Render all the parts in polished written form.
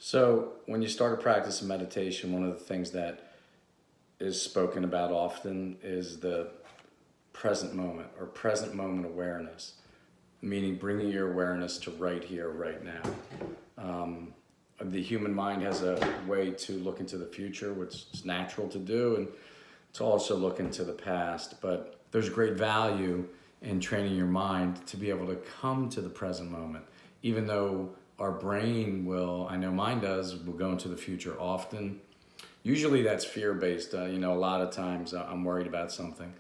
So when you start a practice of meditation, one of the things that is spoken about often is the present moment or present moment awareness, meaning bringing your awareness to right here, right now. The human mind has a way to look into the future, which is natural to do, and to also look into the past. But there's great value in training your mind to be able to come to the present moment, even though our brain will, I know mine does, will go into the future often. Usually that's fear-based. A lot of times I'm worried about something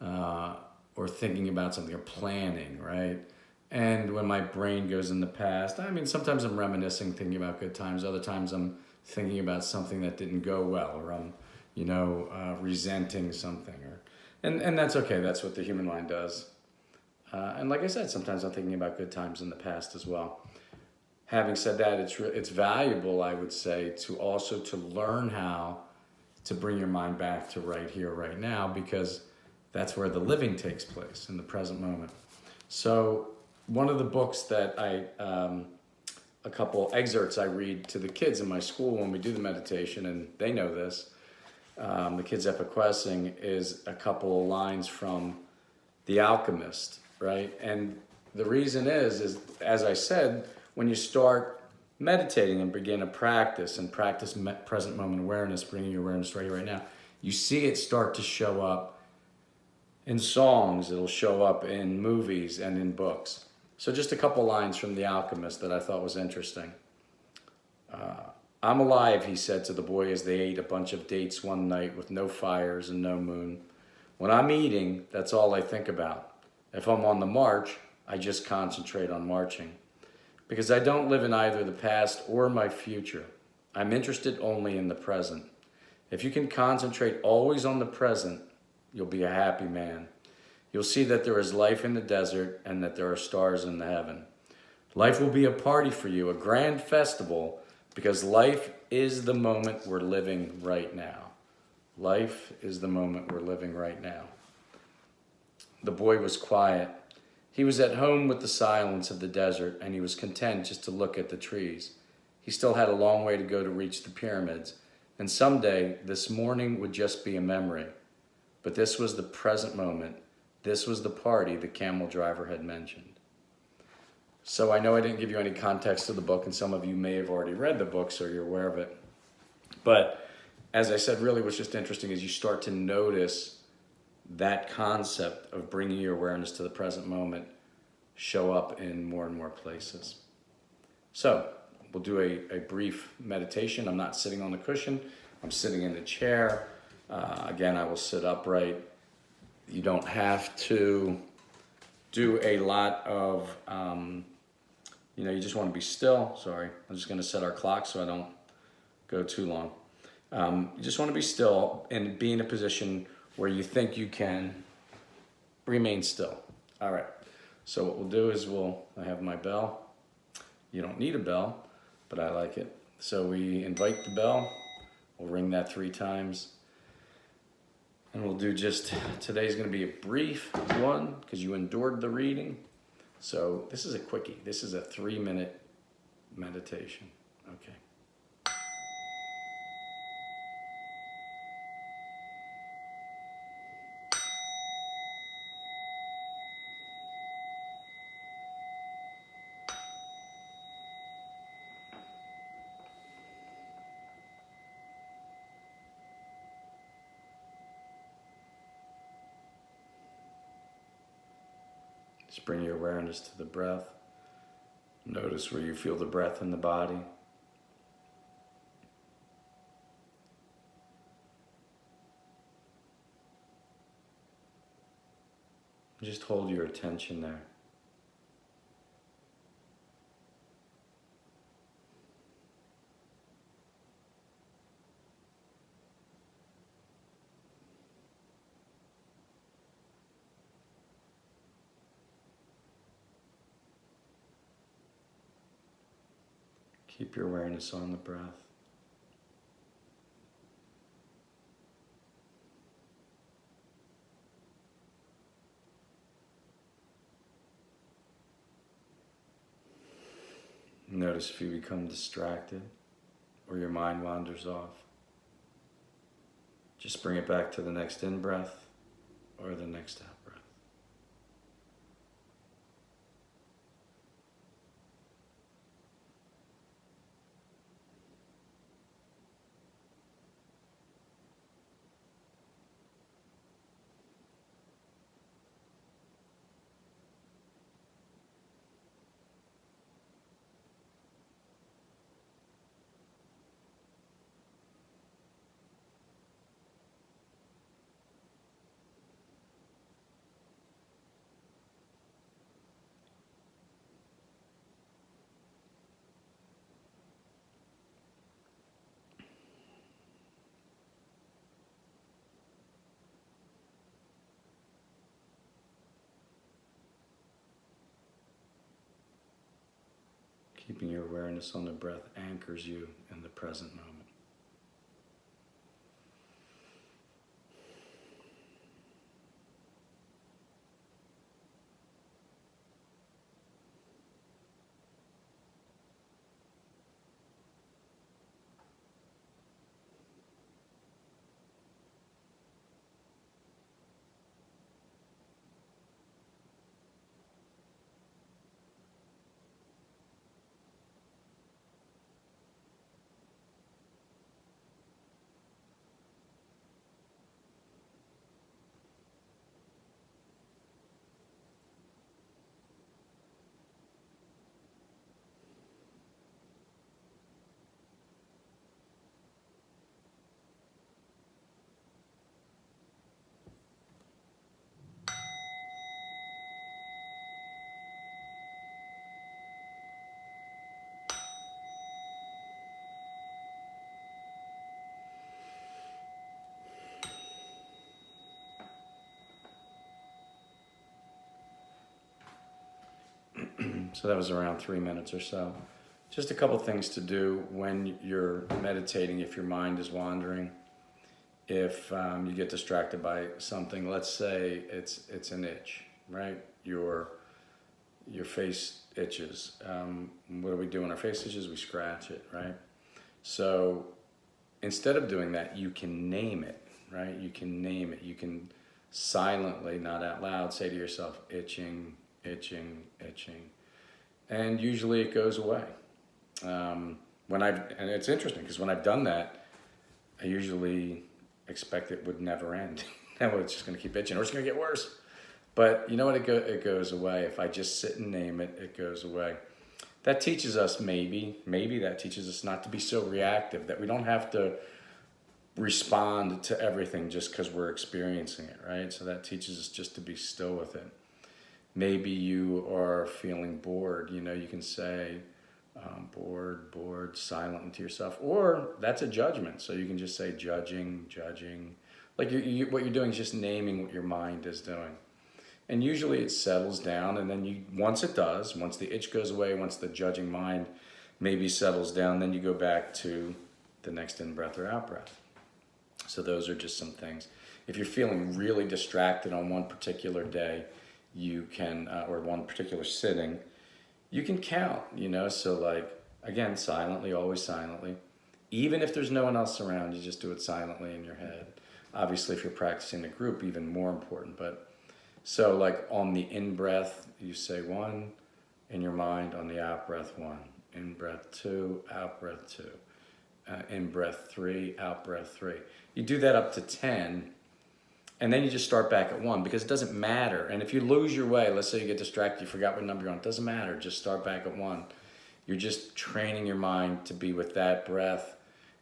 or thinking about something or planning, right? And when my brain goes in the past, I mean, sometimes I'm reminiscing, thinking about good times. Other times I'm thinking about something that didn't go well, or I'm, resenting something. And that's okay. That's what the human mind does. And like I said, sometimes I'm thinking about good times in the past as well. Having said that, it's valuable, I would say, to also to learn how to bring your mind back to right here, right now, because that's where the living takes place, in the present moment. So one of the books that a couple excerpts I read to the kids in my school when we do the meditation, and they know this, the kids at Pequessing, is a couple of lines from The Alchemist, right? And the reason is as I said, when you start meditating and begin a practice and practice present moment awareness, bringing your awareness right here, right now, you see it start to show up in songs, it'll show up in movies and in books. So just a couple lines from The Alchemist that I thought was interesting. I'm alive, he said to the boy as they ate a bunch of dates one night with no fires and no moon. When I'm eating, that's all I think about. If I'm on the march, I just concentrate on marching. Because I don't live in either the past or my future. I'm interested only in the present. If you can concentrate always on the present, you'll be a happy man. You'll see that there is life in the desert and that there are stars in the heaven. Life will be a party for you, a grand festival, because life is the moment we're living right now. Life is the moment we're living right now. The boy was quiet. He was at home with the silence of the desert, and he was content just to look at the trees. He still had a long way to go to reach the pyramids, and someday this morning would just be a memory. But this was the present moment. This was the party the camel driver had mentioned. So I know I didn't give you any context to the book, and some of you may have already read the book, so you're aware of it. But as I said, really what's just interesting is you start to notice that concept of bringing your awareness to the present moment show up in more and more places. So we'll do a brief meditation. I'm not sitting on the cushion. I'm sitting in the chair. Again, I will sit upright. You don't have to do a lot of, you just want to be still. Sorry, I'm just going to set our clock so I don't go too long. You just want to be still and be in a position where you think you can remain still. All right. So what we'll do is I have my bell. You don't need a bell, but I like it. So we invite the bell. We'll ring that 3 times. And we'll do today's going to be a brief one because you endured the reading. So this is a quickie. This is a 3-minute meditation. Okay. Just bring your awareness to the breath. Notice where you feel the breath in the body. Just hold your attention there. Keep your awareness on the breath. Notice if you become distracted. or your mind wanders off, just bring it back to the next in-breath or the next out-breath. Keeping your awareness on the breath anchors you in the present moment. So that was around 3 minutes or so. Just a couple things to do when you're meditating if your mind is wandering. If you get distracted by something, let's say it's an itch, right? Your face itches. What do we do when our face itches? We scratch it, right? So instead of doing that, you can name it, right? You can name it. You can silently, not out loud, say to yourself, itching, itching, itching. And usually it goes away. And it's interesting because when I've done that, I usually expect it would never end. No, it's just going to keep itching, or it's going to get worse. But you know what? It goes away. If I just sit and name it, it goes away. That teaches us maybe that teaches us not to be so reactive, that we don't have to respond to everything just because we're experiencing it, right? So that teaches us just to be still with it. Maybe you are feeling bored, you can say bored, silent to yourself, or that's a judgment. So you can just say judging. Like what you're doing is just naming what your mind is doing. And usually it settles down, and then once it does, once the itch goes away, once the judging mind maybe settles down, then you go back to the next in-breath or out-breath. So those are just some things. If you're feeling really distracted on one particular day, you can, or one particular sitting, you can count, so like, again, silently, always silently. Even if there's no one else around, you just do it silently in your head. Obviously, if you're practicing a group, even more important. But so like on the in-breath, you say 1 in your mind, on the out-breath 1. In-breath 2, out-breath 2. In-breath 3, out-breath 3. You do that up to 10. And then you just start back at 1 because it doesn't matter. And if you lose your way, let's say you get distracted, you forgot what number you're on, it doesn't matter. Just start back at 1. You're just training your mind to be with that breath,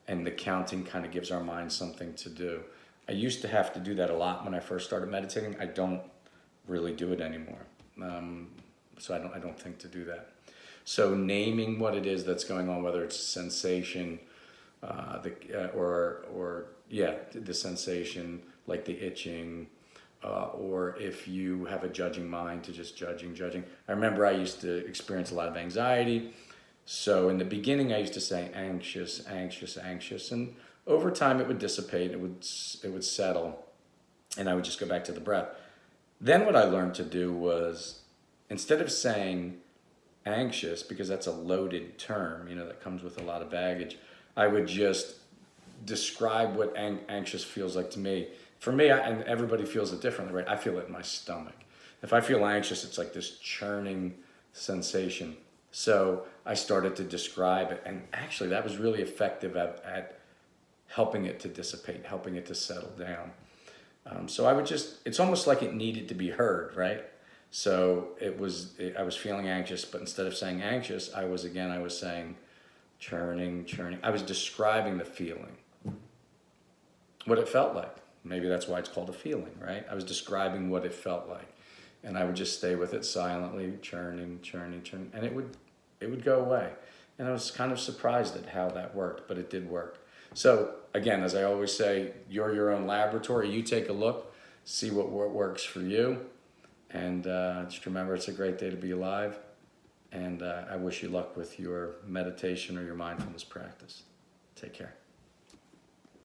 and the counting kind of gives our mind something to do. I used to have to do that a lot when I first started meditating. I don't really do it anymore. So I don't think to do that. So naming what it is that's going on, whether it's a sensation, the sensation, like the itching, or if you have a judging mind, to just judging. I remember I used to experience a lot of anxiety. So in the beginning, I used to say anxious, and over time it would dissipate, it would settle, and I would just go back to the breath. Then what I learned to do was, instead of saying anxious, because that's a loaded term, that comes with a lot of baggage, I would just describe what anxious feels like to me. For me, and everybody feels it differently, right? I feel it in my stomach. If I feel anxious, it's like this churning sensation. So I started to describe it, and actually that was really effective at helping it to dissipate, helping it to settle down. So I would just, it's almost like it needed to be heard, right? So I was feeling anxious, but instead of saying anxious, I was saying churning, churning. I was describing the feeling, what it felt like. Maybe that's why it's called a feeling, right? I was describing what it felt like. And I would just stay with it silently, churning, churning, churning, and it would go away. And I was kind of surprised at how that worked, but it did work. So again, as I always say, you're your own laboratory. You take a look, see what works for you. And just remember, it's a great day to be alive. And I wish you luck with your meditation or your mindfulness practice. Take care.